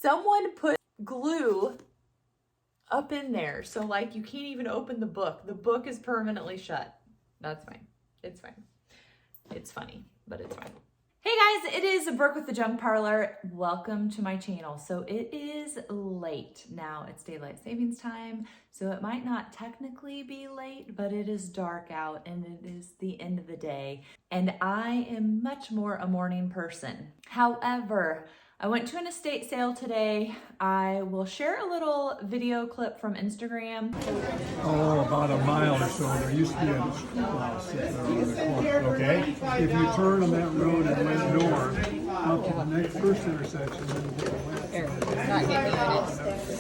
Someone put glue up in there. So like you can't even open the book. The book is permanently shut. That's fine. It's fine. It's funny, but it's fine. Hey guys, it is Brooke with the Junk Parlor. Welcome to my channel. So it is late now. It's daylight savings time, so it might not technically be late, but it is dark out and it is the end of the day. And I am much more a morning person. However, I went to an estate sale today. I will share a little video clip from Instagram. Oh, about a mile or so. There used to be a schoolhouse sitting there on the corner. Okay. If you turn on that road and went north, up to the next first intersection,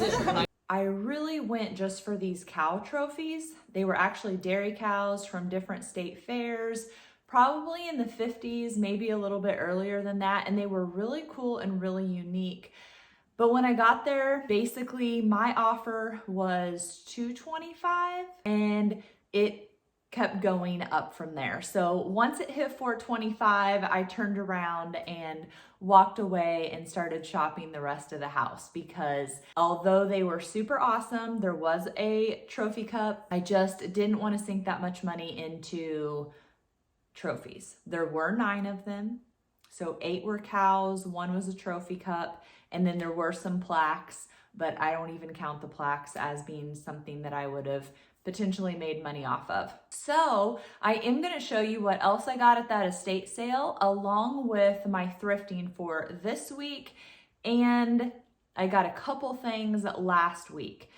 then I really went just for these cow trophies. They were actually dairy cows from different state fairs, probably in the 50s, maybe a little bit earlier than that. And they were really cool and really unique. But when I got there, basically my offer was $225 and it kept going up from there. So once it hit $425, I turned around and walked away and started shopping the rest of the house, because although they were super awesome, there was a trophy cup. I just didn't want to sink that much money into trophies. There were 9 of them. So 8 were cows, 1 was a trophy cup, and then there were some plaques, but I don't even count the plaques as being something that I would have potentially made money off of. So I am going to show you what else I got at that estate sale, along with my thrifting for this week. And I got a couple things last week.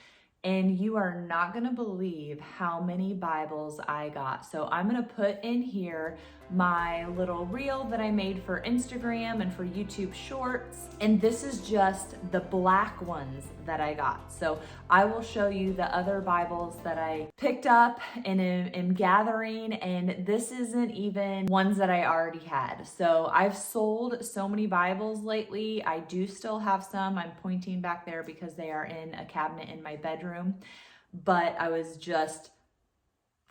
And you are not gonna believe how many Bibles I got. So I'm gonna put in here my little reel that I made for Instagram and for YouTube Shorts. And this is just the black ones that I got. So I will show you the other Bibles that I picked up and am gathering. And this isn't even ones that I already had. So I've sold so many Bibles lately. I do still have some. I'm pointing back there because they are in a cabinet in my bedroom. But I was just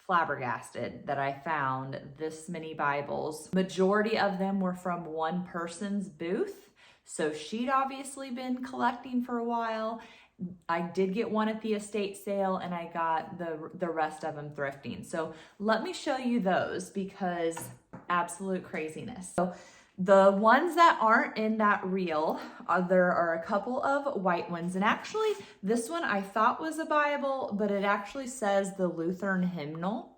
flabbergasted that I found this many Bibles. Majority of them were from one person's booth. So she'd obviously been collecting for a while. I did get one at the estate sale and I got the rest of them thrifting. So let me show you those, because absolute craziness. So the ones that aren't in that reel, there are a couple of white ones. And actually, this one I thought was a Bible, but it actually says the Lutheran hymnal.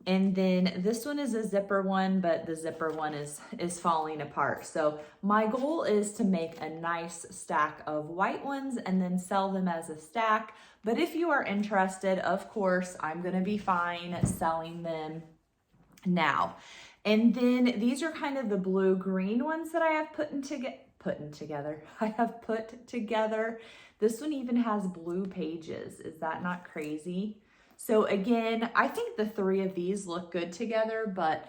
And then this one is a zipper one, but the zipper one is falling apart. So my goal is to make a nice stack of white ones and then sell them as a stack. But if you are interested, of course, I'm going to be fine selling them now. And then these are kind of the blue-green ones that I have put together. I have put together. This one even has blue pages. Is that not crazy? So again, I think the 3 of these look good together, but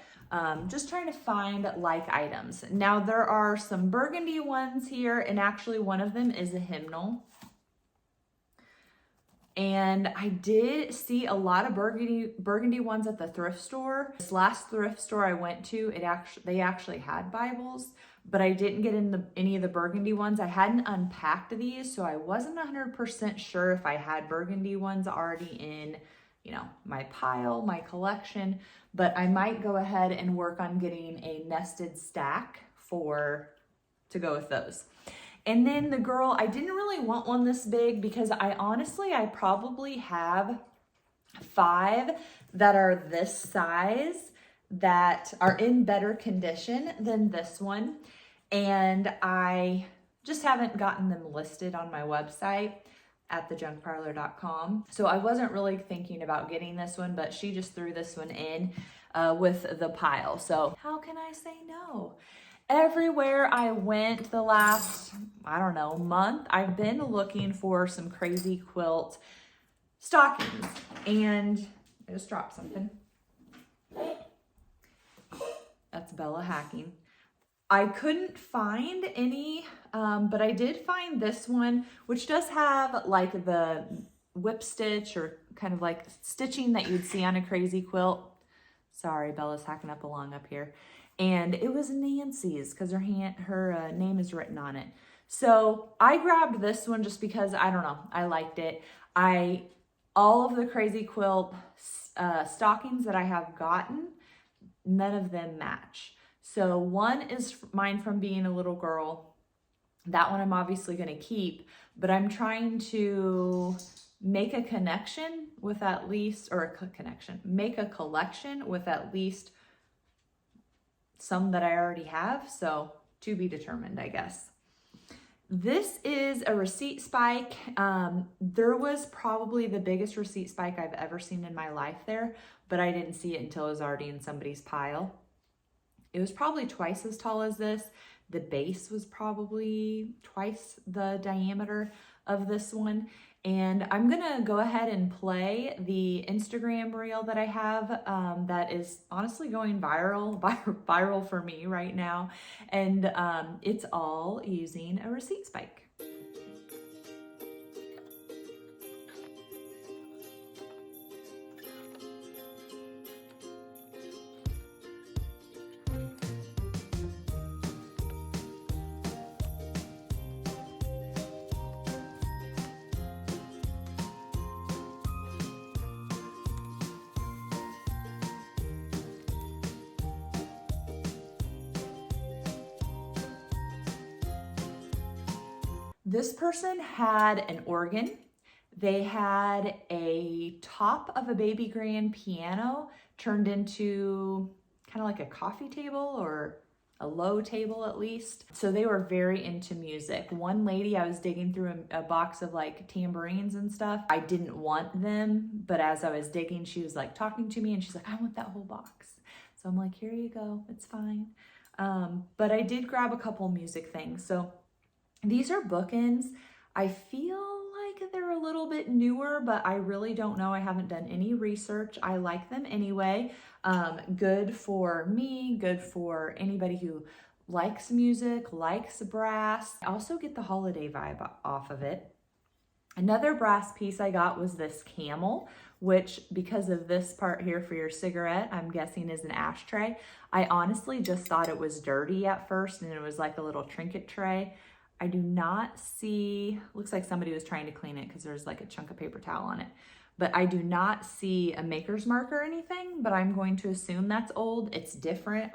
just trying to find like items. Now there are some burgundy ones here, and actually one of them is a hymnal. And I did see a lot of burgundy ones at the thrift store. This last thrift store I went to, they actually had Bibles, but I didn't get in any of the burgundy ones. I hadn't unpacked these, so I wasn't 100% sure if I had burgundy ones already in, my pile, my collection, but I might go ahead and work on getting a nested stack to go with those. And then the girl, I didn't really want one this big because I probably have 5 that are this size that are in better condition than this one. And I just haven't gotten them listed on my website at thejunkparlor.com. So I wasn't really thinking about getting this one, but she just threw this one in with the pile. So how can I say no? Everywhere I went the last, month, I've been looking for some crazy quilt stockings. And I just dropped something. That's Bella hacking. I couldn't find any, but I did find this one, which does have like the whip stitch or kind of like stitching that you'd see on a crazy quilt. Sorry, Bella's hacking up along up here. And it was Nancy's because her name is written on it. So I grabbed this one just because, I don't know, I liked it. All of the crazy quilt stockings that I have gotten, none of them match. So one is mine from being a little girl. That one I'm obviously going to keep, but I'm trying to make a connection with at least, make a collection with at least some that I already have. So to be determined, I guess. This is a receipt spike. There was probably the biggest receipt spike I've ever seen in my life there, but I didn't see it until it was already in somebody's pile. It was probably twice as tall as this. The base was probably twice the diameter of this one. And I'm gonna go ahead and play the Instagram reel that I have that is honestly going viral for me right now. And it's all using a receipt spike. This person had an organ. They had a top of a baby grand piano turned into kind of like a coffee table or a low table at least. So they were very into music. One lady, I was digging through a box of like tambourines and stuff. I didn't want them, but as I was digging, she was like talking to me and she's like, I want that whole box. So I'm like, here you go, it's fine. But I did grab a couple music things. So these are bookends. I feel like they're a little bit newer, but I really don't know. I haven't done any research. I like them anyway. Good for me, good for anybody who likes music, likes brass. I also get the holiday vibe off of it. Another brass piece I got was this camel, which because of this part here for your cigarette, I'm guessing is an ashtray. I honestly just thought it was dirty at first and it was like a little trinket tray. I do not see, looks like somebody was trying to clean it because there's like a chunk of paper towel on it, but I do not see a maker's mark or anything, but I'm going to assume that's old. It's different.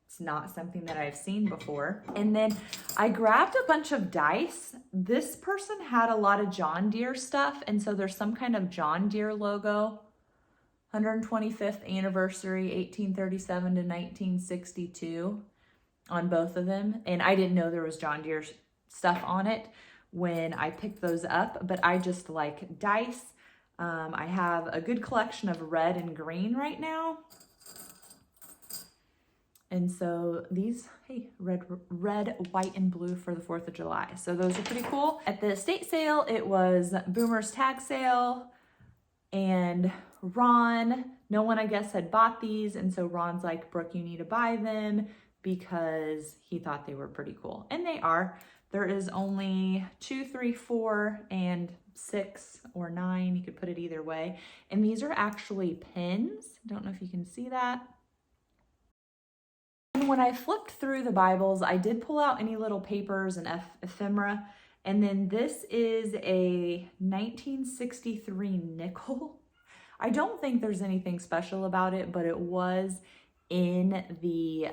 It's not something that I've seen before. And then I grabbed a bunch of dice. This person had a lot of John Deere stuff, and so there's some kind of John Deere logo, 125th anniversary, 1837 to 1962 on both of them. And I didn't know there was John Deere stuff on it when I picked those up, but I just like dice. I have a good collection of red and green right now. And so these, hey, red, white, and blue for the 4th of July. So those are pretty cool. At the estate sale, it was Boomer's tag sale, and Ron, no one I guess had bought these. And so Ron's like, Brooke, you need to buy them because he thought they were pretty cool. And they are. There is only 2, 3, 4, and 6 or 9. You could put it either way. And these are actually pins. Don't know if you can see that. And when I flipped through the Bibles, I did pull out any little papers and ephemera. And then this is a 1963 nickel. I don't think there's anything special about it, but it was in the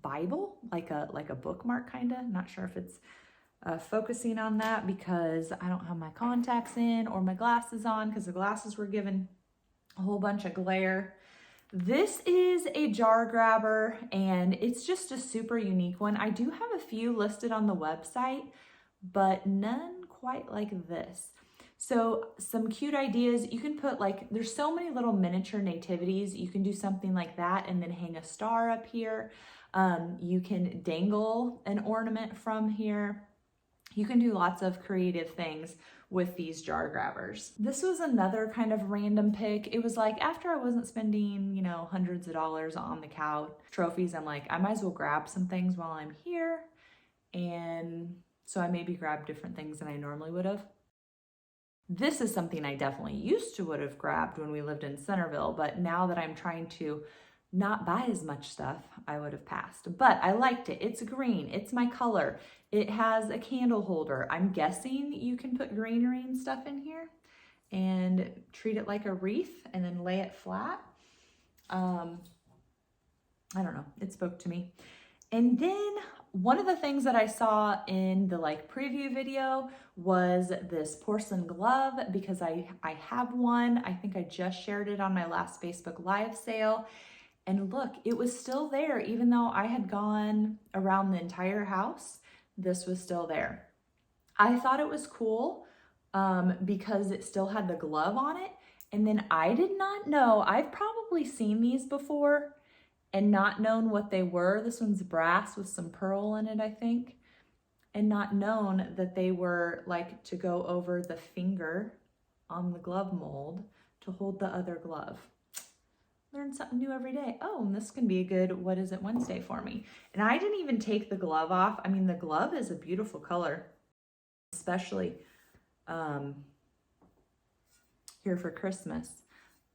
Bible, like a bookmark kind of. Not sure if it's focusing on that because I don't have my contacts in or my glasses on because the glasses were given a whole bunch of glare. This is a jar grabber and it's just a super unique one. I do have a few listed on the website, but none quite like this. So some cute ideas. You can put like, there's so many little miniature nativities. You can do something like that and then hang a star up here. You can dangle an ornament from here. You can do lots of creative things with these jar grabbers. This was another kind of random pick. It was like after I wasn't spending, hundreds of dollars on the cow trophies, I'm like, I might as well grab some things while I'm here. And so I maybe grabbed different things than I normally would have. This is something I definitely used to would have grabbed when we lived in Centerville, but now that I'm trying to not buy as much stuff, I would have passed. But I liked it. It's green. It's my color. It has a candle holder. I'm guessing you can put greenery and stuff in here and treat it like a wreath and then lay it flat. I don't know. It spoke to me. And then one of the things that I saw in the preview video was this porcelain glove, because I have one. I think I just shared it on my last Facebook Live sale. And look, it was still there. Even though I had gone around the entire house, this was still there. I thought it was cool because it still had the glove on it. And then I did not know, I've probably seen these before and not known what they were. This one's brass with some pearl in it, I think. And not known that they were to go over the finger on the glove mold to hold the other glove. Learn something new every day. Oh, and this can be a good What Is It Wednesday for me. And I didn't even take the glove off. I mean, the glove is a beautiful color, especially here for Christmas.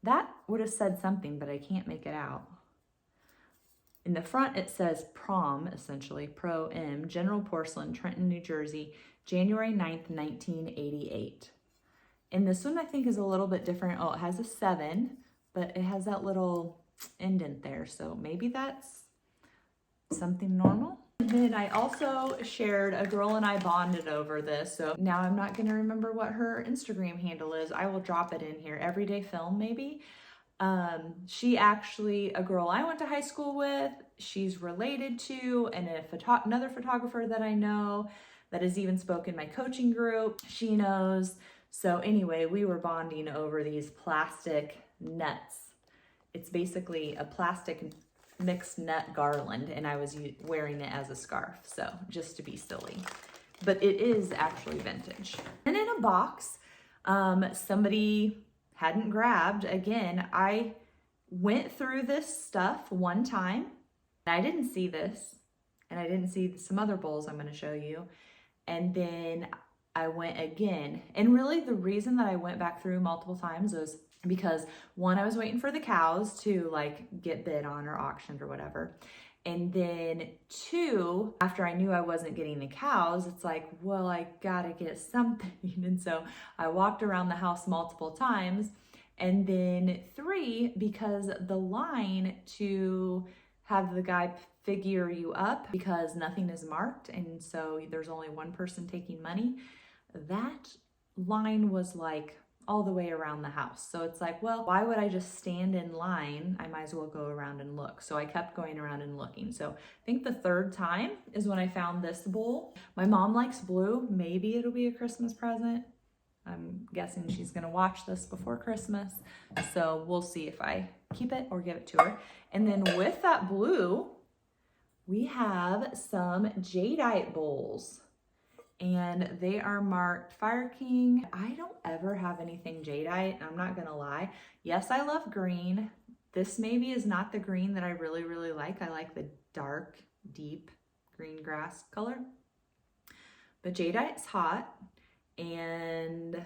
That would have said something, but I can't make it out. In the front, it says Prom, essentially, Pro-M, General Porcelain, Trenton, New Jersey, January 9th, 1988. And this one I think is a little bit different. Oh, it has a 7, but it has that little indent there. So maybe that's something normal. And then I also shared, a girl and I bonded over this. So now I'm not going to remember what her Instagram handle is. I will drop it in here. Everyday Film, maybe. She actually, a girl I went to high school with, she's related to, and another photographer that I know that has even spoken my coaching group, she knows. So anyway, we were bonding over these plastic nuts. It's basically a plastic mixed nut garland, and I was wearing it as a scarf, so just to be silly. But it is actually vintage. And in a box, somebody hadn't grabbed. Again, I went through this stuff one time, and I didn't see this, and I didn't see some other bowls I'm going to show you. And then I went again. And really the reason that I went back through multiple times was because, one, I was waiting for the cows to get bid on or auctioned or whatever. And then 2, after I knew I wasn't getting the cows, it's well, I gotta get something. And so I walked around the house multiple times. And then 3, because the line to have the guy figure you up, because nothing is marked, and so there's only one person taking money, that line was all the way around the house. So it's well, why would I just stand in line? I might as well go around and look. So I kept going around and looking. So I think the 3rd time is when I found this bowl. My mom likes blue. Maybe it'll be a Christmas present. I'm guessing she's gonna watch this before Christmas. So we'll see if I keep it or give it to her. And then with that blue, we have some jadeite bowls. And they are marked Fire King. I don't ever have anything jadeite, I'm not gonna lie. Yes, I love green. This maybe is not the green that I really, really like. I like the dark, deep green grass color. But jadeite's hot. And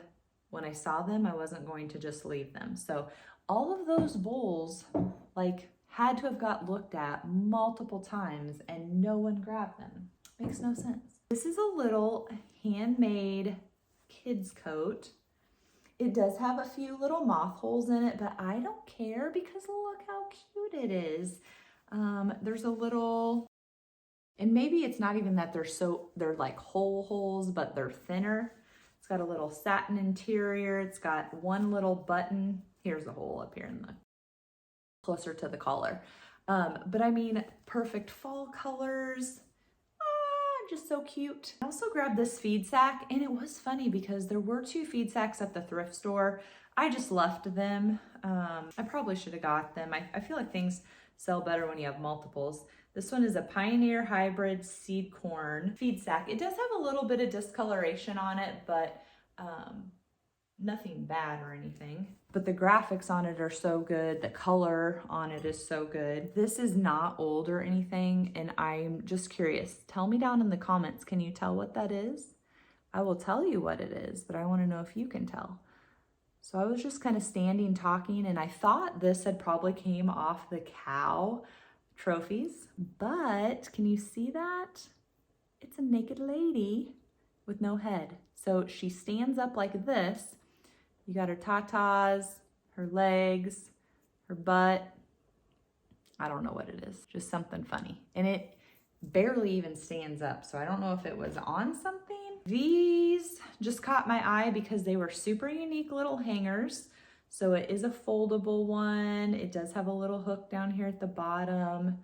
when I saw them, I wasn't going to just leave them. So all of those bowls, had to have got looked at multiple times and no one grabbed them. Makes no sense. This is a little handmade kids coat. It does have a few little moth holes in it, but I don't care because look how cute it is. There's a little, and maybe it's not even that they're hole holes, but they're thinner. It's got a little satin interior. It's got one little button. Here's a hole up here in the, closer to the collar. But I mean, perfect fall colors. Just so cute. I also grabbed this feed sack, and it was funny because there were 2 feed sacks at the thrift store. I just left them. I probably should have got them. I feel like things sell better when you have multiples. This one is a Pioneer Hybrid Seed Corn feed sack. It does have a little bit of discoloration on it, but nothing bad or anything. But the graphics on it are so good. The color on it is so good. This is not old or anything, and I'm just curious. Tell me down in the comments, can you tell what that is? I will tell you what it is, but I want to know if you can tell. So I was just kind of standing talking, and I thought this had probably came off the cow trophies, but can you see that? It's a naked lady with no head. So she stands up like this. You got her tatas, her legs, her butt. I don't know what it is, just something funny. And it barely even stands up. So I don't know if it was on something. These just caught my eye because they were super unique little hangers. So it is a foldable one. It does have a little hook down here at the bottom.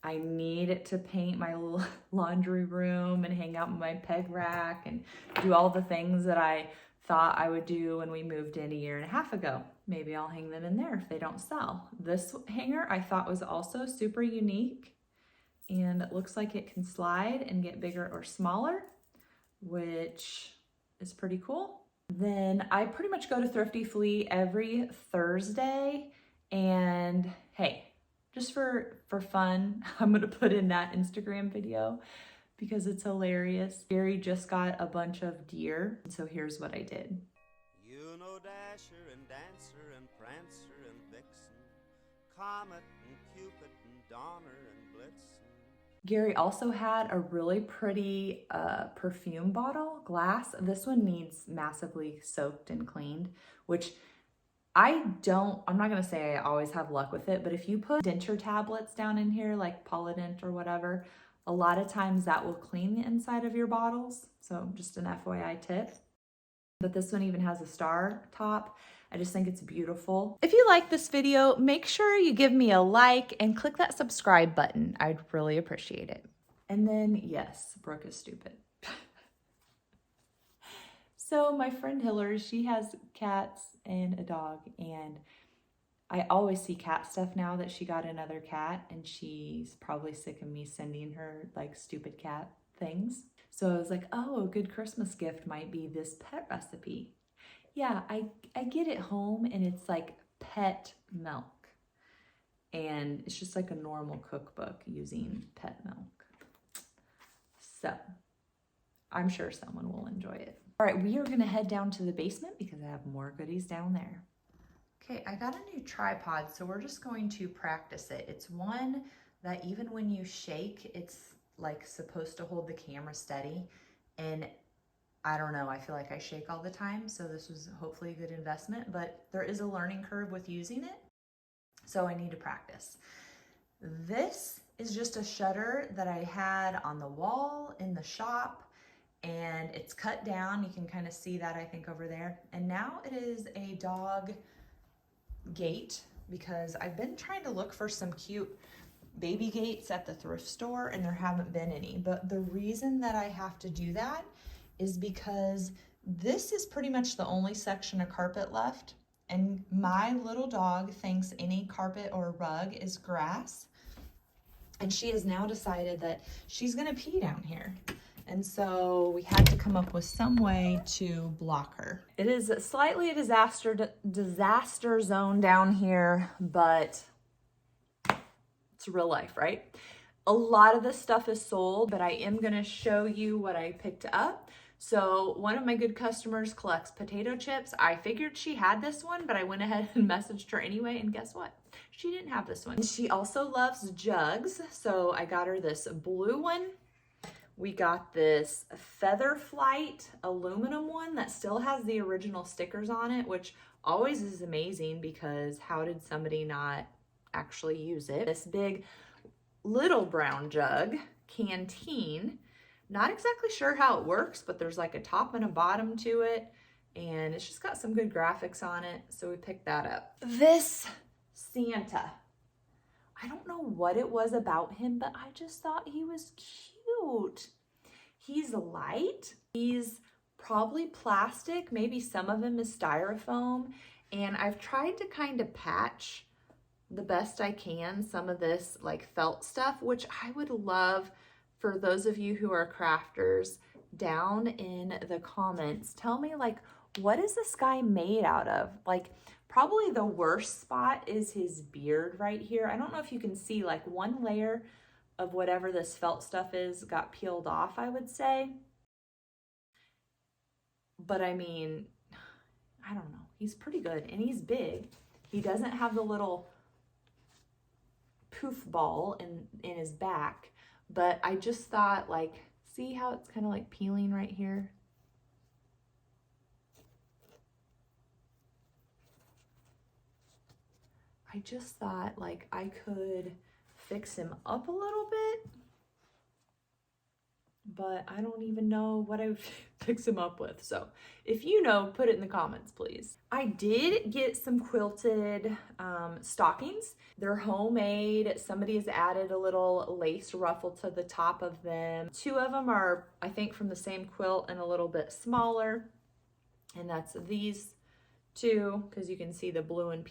I need it to paint my little laundry room and hang out my peg rack and do all the things that I thought I would do when we moved in a year and a half ago. Maybe I'll hang them in there if they don't sell. This hanger I thought was also super unique, and it looks like it can slide and get bigger or smaller, which is pretty cool. Then I pretty much go to Thrifty Flea every Thursday, and hey, just for fun, I'm gonna put in that Instagram video because it's hilarious. Gary just got a bunch of deer, so here's what I did. You know Dasher and Dancer and Prancer and Vixen, Comet and Cupid and Donner and Blitzen. Gary also had a really pretty perfume bottle, glass. This one needs massively soaked and cleaned, which I'm not gonna say I always have luck with it, but if you put denture tablets down in here, like Polident or whatever, a lot of times that will clean the inside of your bottles. So just an FYI tip. But this one even has a star top. I just think it's beautiful. If you like this video, make sure you give me a like and click that subscribe button. I'd really appreciate it. And then, yes, Brooke is stupid. So my friend Hillary, she has cats and a dog, and I always see cat stuff now that she got another cat, and she's probably sick of me sending her like stupid cat things. So I was like, oh, a good Christmas gift might be this pet recipe. Yeah, I get it home and it's like pet milk. And it's just like a normal cookbook using pet milk. So I'm sure someone will enjoy it. All right, we are gonna head down to the basement because I have more goodies down there. Okay, I got a new tripod, so we're just going to practice it. It's one that even when you shake, it's like supposed to hold the camera steady. And I don't know, I feel like I shake all the time, so this was hopefully a good investment, but there is a learning curve with using it, so I need to practice. This is just a shutter that I had on the wall in the shop, and it's cut down. You can kind of see that, I think, over there. And now it is a dog gate because I've been trying to look for some cute baby gates at the thrift store and there haven't been any. But the reason that I have to do that is because this is pretty much the only section of carpet left, and my little dog thinks any carpet or rug is grass, and she has now decided that she's gonna pee down here. And so we had to come up with some way to block her. It is slightly a disaster zone down here, but it's real life, right? A lot of this stuff is sold, but I am gonna show you what I picked up. So one of my good customers collects potato chips. I figured she had this one, but I went ahead and messaged her anyway, and guess what? She didn't have this one. She also loves jugs, so I got her this blue one. We got this Feather Flight aluminum one that still has the original stickers on it, which always is amazing because how did somebody not actually use it? This big little brown jug, canteen. Not exactly sure how it works, but there's like a top and a bottom to it, and it's just got some good graphics on it, so we picked that up. This Santa, I don't know what it was about him, but I just thought he was cute. He's light, he's probably plastic, maybe some of him is styrofoam, and I've tried to kind of patch the best I can some of this like felt stuff, which I would love for those of you who are crafters down in the comments. Tell me, like, what is this guy made out of? Like, probably the worst spot is his beard right here. I don't know if you can see, like, one layer of whatever this felt stuff is got peeled off, I would say. But I mean, I don't know. He's pretty good and he's big. He doesn't have the little poof ball in his back, but I just thought, like, see how it's kind of like peeling right here? I just thought like I could fix him up a little bit, but I don't even know what I would fix him up with. So if you know, put it in the comments, please. I did get some quilted stockings. They're homemade. Somebody has added a little lace ruffle to the top of them. 2 of them are, I think, from the same quilt and a little bit smaller. And that's these 2, because you can see the blue and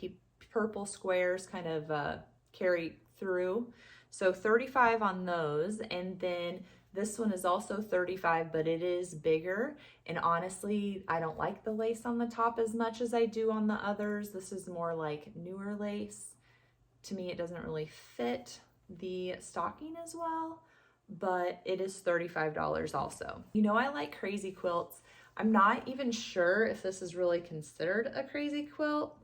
purple squares kind of carry through. So 35 on those. And then this one is also 35, but it is bigger. And honestly, I don't like the lace on the top as much as I do on the others. This is more like newer lace. To me, it doesn't really fit the stocking as well, but it is $35 also. You know, I like crazy quilts. I'm not even sure if this is really considered a crazy quilt.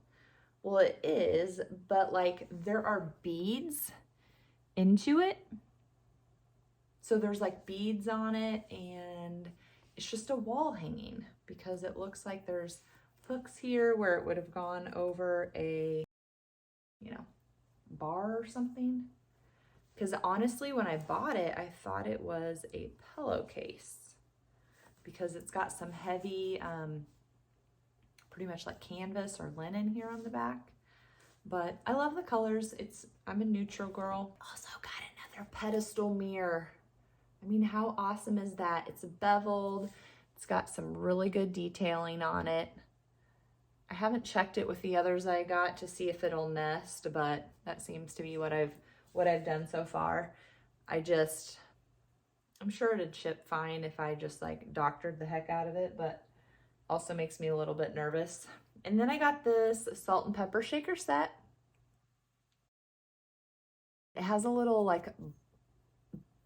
Well, it is, but like there are beads into it. So there's like beads on it, and it's just a wall hanging because it looks like there's hooks here where it would have gone over a, you know, bar or something. Because honestly, when I bought it, I thought it was a pillowcase because it's got some heavy, pretty much like canvas or linen here on the back. But I love the colors. I'm a neutral girl. Also got another pedestal mirror. I mean, how awesome is that? It's beveled. It's got some really good detailing on it. I haven't checked it with the others I got to see if it'll nest, but that seems to be what I've done so far. I'm sure it'd ship fine if I just like doctored the heck out of it, but also makes me a little bit nervous. And then I got this salt and pepper shaker set. It has a little like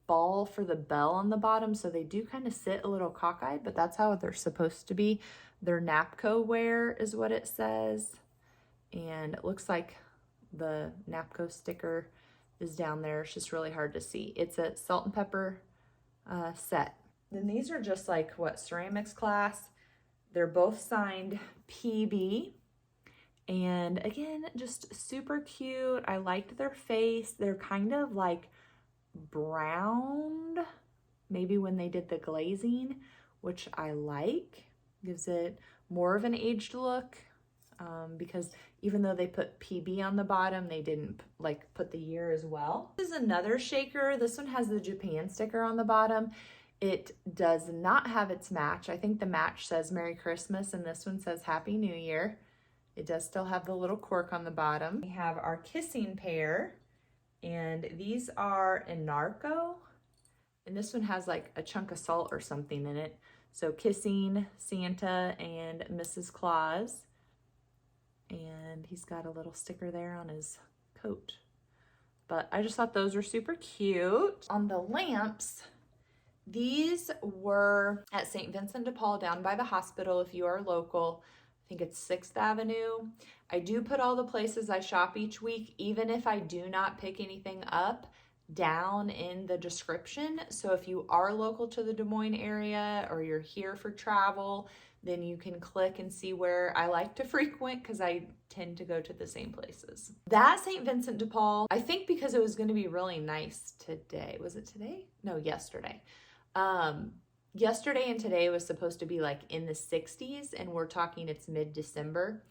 ball for the bell on the bottom, so they do kind of sit a little cockeyed, but that's how they're supposed to be. They're Napco wear is what it says, and it looks like the Napco sticker is down there. It's just really hard to see. It's a salt and pepper set. Then these are just like what, ceramics class. They're both signed PB, and again, just super cute. I liked their face. They're kind of like browned, maybe when they did the glazing, which I like. Gives it more of an aged look, because even though they put PB on the bottom, they didn't like put the year as well. This is another shaker. This one has the Japan sticker on the bottom. It does not have its match. I think the match says Merry Christmas and this one says Happy New Year. It does still have the little cork on the bottom. We have our kissing pair, and these are in Narco, and this one has like a chunk of salt or something in it. So kissing Santa and Mrs. Claus, and he's got a little sticker there on his coat. But I just thought those were super cute. On the lamps, these were at St. Vincent de Paul down by the hospital if you are local. I think it's 6th Avenue. I do put all the places I shop each week, even if I do not pick anything up, down in the description. So if you are local to the Des Moines area or you're here for travel, then you can click and see where I like to frequent because I tend to go to the same places. That St. Vincent de Paul, I think because it was going to be really nice today. Was it today? No, yesterday. Yesterday and today was supposed to be like in the 60s, and we're talking it's mid-December.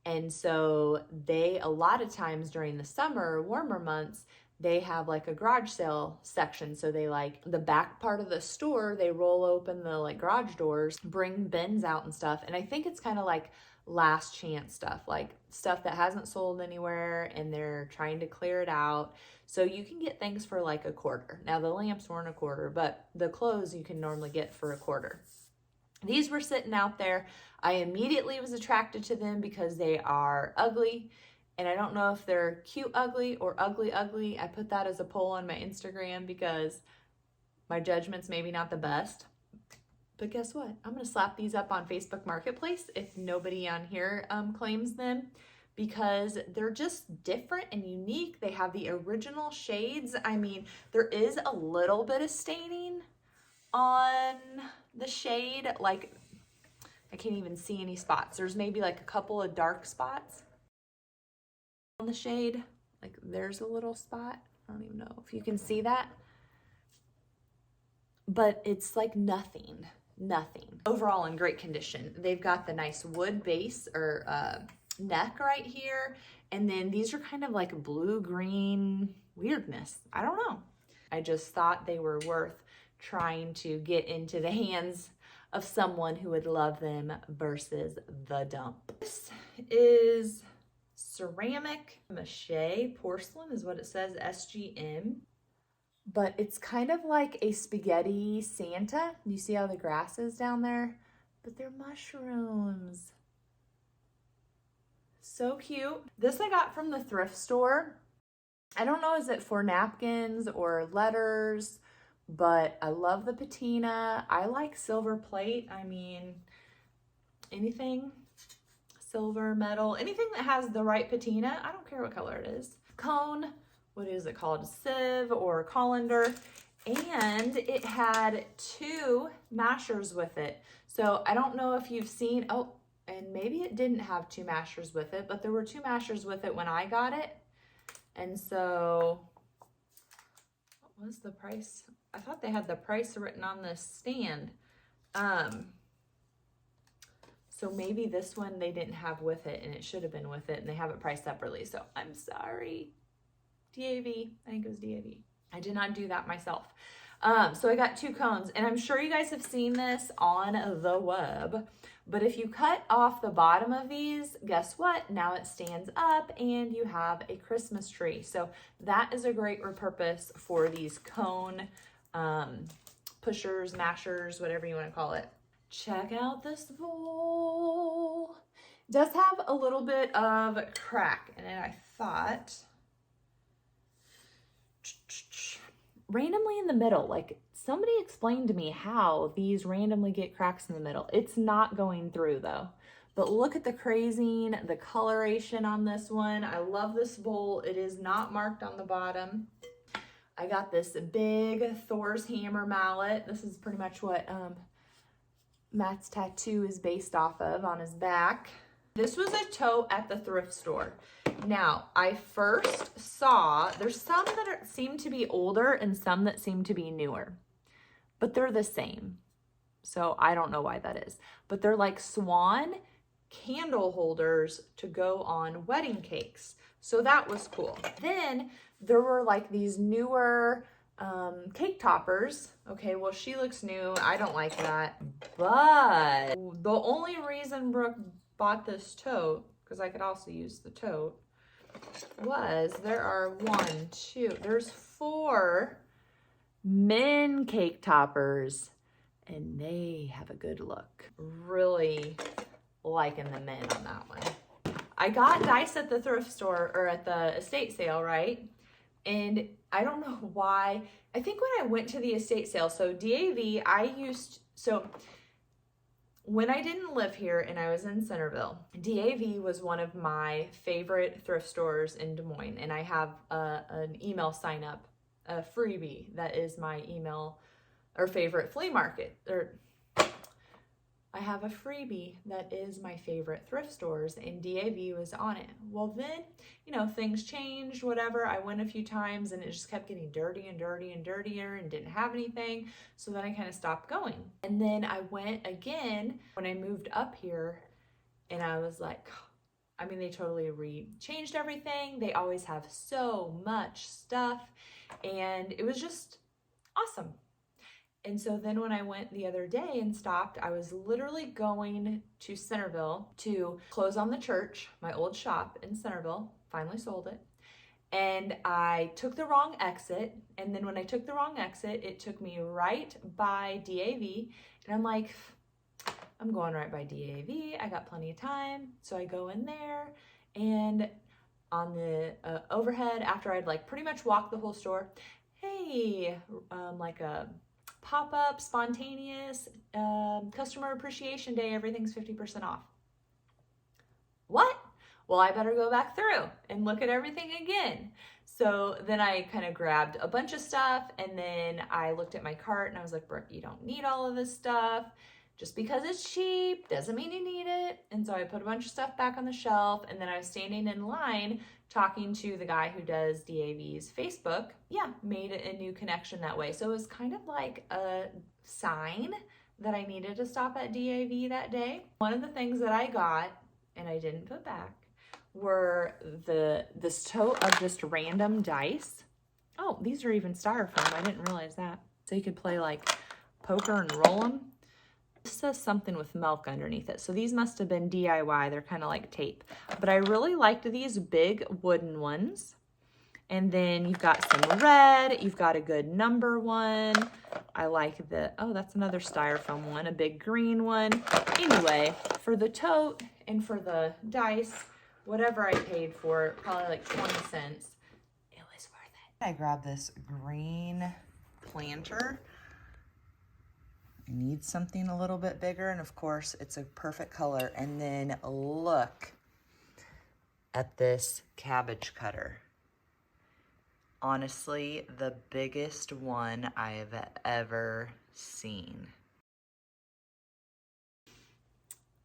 And so a lot of times during the summer, warmer months, they have like a garage sale section. So they like the back part of the store, they roll open the like garage doors, bring bins out and stuff. And I think it's kind of like last chance stuff, like stuff that hasn't sold anywhere and they're trying to clear it out. So you can get things for like a quarter. Now the lamps weren't a quarter, but the clothes you can normally get for a quarter. These were sitting out there. I immediately was attracted to them because they are ugly. And I don't know if they're cute ugly or ugly ugly. I put that as a poll on my Instagram because my judgment's maybe not the best. But guess what? I'm gonna slap these up on Facebook Marketplace if nobody on here claims them, because they're just different and unique. They have the original shades. I mean, there is a little bit of staining on the shade. Like, I can't even see any spots. There's maybe like a couple of dark spots on the shade. Like, there's a little spot. I don't even know if you can see that. But it's like nothing. Overall in great condition. They've got the nice wood base or neck right here. And then these are kind of like blue-green weirdness. I don't know. I just thought they were worth trying to get into the hands of someone who would love them versus the dump. This is ceramic mache porcelain is what it says, SGM. But it's kind of like a spaghetti Santa. You see how the grass is down there? But they're mushrooms. So cute. This I got from the thrift store. I don't know, is it for napkins or letters? But I love the patina. I like silver plate. I mean, anything silver, metal, anything that has the right patina. I don't care what color it is. Cone. What is it called? Sieve or colander. And it had 2 mashers with it. So I don't know if you've seen, oh, and maybe it didn't have 2 mashers with it, but there were 2 mashers with it when I got it. And so, what was the price? I thought they had the price written on the stand. So maybe this one they didn't have with it and it should have been with it and they have it priced separately. So I'm sorry. DAV, I think it was DAV. I did not do that myself. So I got 2 cones, and I'm sure you guys have seen this on the web, but if you cut off the bottom of these, guess what? Now it stands up and you have a Christmas tree. So that is a great repurpose for these cone pushers, mashers, whatever you want to call it. Check out this bowl. It does have a little bit of crack in it, I thought. Randomly in the middle, like somebody explained to me how these randomly get cracks in the middle. It's not going through though. But look at the crazing, the coloration on this one. I love this bowl. It is not marked on the bottom. I got this big Thor's hammer mallet. This is pretty much what Matt's tattoo is based off of on his back. This was a tote at the thrift store. Now, I first saw, there's some that seem to be older and some that seem to be newer, but they're the same. So I don't know why that is, but they're like swan candle holders to go on wedding cakes. So that was cool. Then there were like these newer cake toppers. Okay, well, she looks new. I don't like that. But the only reason Brooke bought this tote, because I could also use the tote, was there are there's 4 men cake toppers, and they have a good look. Really liking the men on that one. I got dice at the thrift store, or at the estate sale, right? And I don't know why. I think when I went to the estate sale, so DAV, when I didn't live here and I was in Centerville, DAV was one of my favorite thrift stores in Des Moines. And I have an email sign up, a freebie that is my email or favorite flea market. I have a freebie that is my favorite thrift stores, and DAV was on it. Well, then, you know, things changed, whatever. I went a few times and it just kept getting dirty and dirty and dirtier and didn't have anything. So then I kind of stopped going. And then I went again when I moved up here, and I was like, I mean, they totally changed everything. They always have so much stuff, and it was just awesome. And so then when I went the other day and stopped, I was literally going to Centerville to close on the church, my old shop in Centerville, finally sold it. And I took the wrong exit. And then when I took the wrong exit, it took me right by DAV. And I'm like, I'm going right by DAV. I got plenty of time. So I go in there, and on the overhead, after I'd like pretty much walked the whole store, hey, like a pop-up, spontaneous, customer appreciation day, everything's 50% off. What? Well, I better go back through and look at everything again. So then I kind of grabbed a bunch of stuff, and then I looked at my cart and I was like, Brooke, you don't need all of this stuff. Just because it's cheap doesn't mean you need it. And so I put a bunch of stuff back on the shelf, and then I was standing in line talking to the guy who does DAV's Facebook. Yeah, made a new connection that way. So it was kind of like a sign that I needed to stop at DAV that day. One of the things that I got, and I didn't put back, were this tote of just random dice. Oh, these are even styrofoam. I didn't realize that. So you could play like poker and roll them. This says something with milk underneath it. So these must have been DIY. They're kind of like tape. But I really liked these big wooden ones. And then you've got some red. You've got a good number one. I like the, oh, that's another styrofoam one, a big green one. Anyway, for the tote and for the dice, whatever I paid for it, probably like 20 cents, it was worth it. I grabbed this green planter. I need something a little bit bigger, and of course it's a perfect color. And then look at this cabbage cutter. Honestly, the biggest one I've ever seen.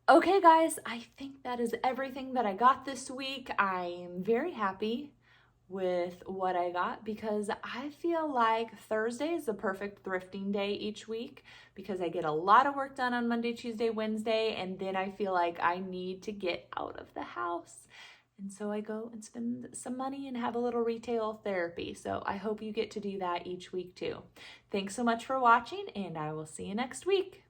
Okay guys, I think that is everything that I got this week. I am very happy with what I got because I feel like Thursday is the perfect thrifting day each week because I get a lot of work done on Monday, Tuesday, Wednesday, and then I feel like I need to get out of the house. And so I go and spend some money and have a little retail therapy. So I hope you get to do that each week too. Thanks so much for watching, and I will see you next week.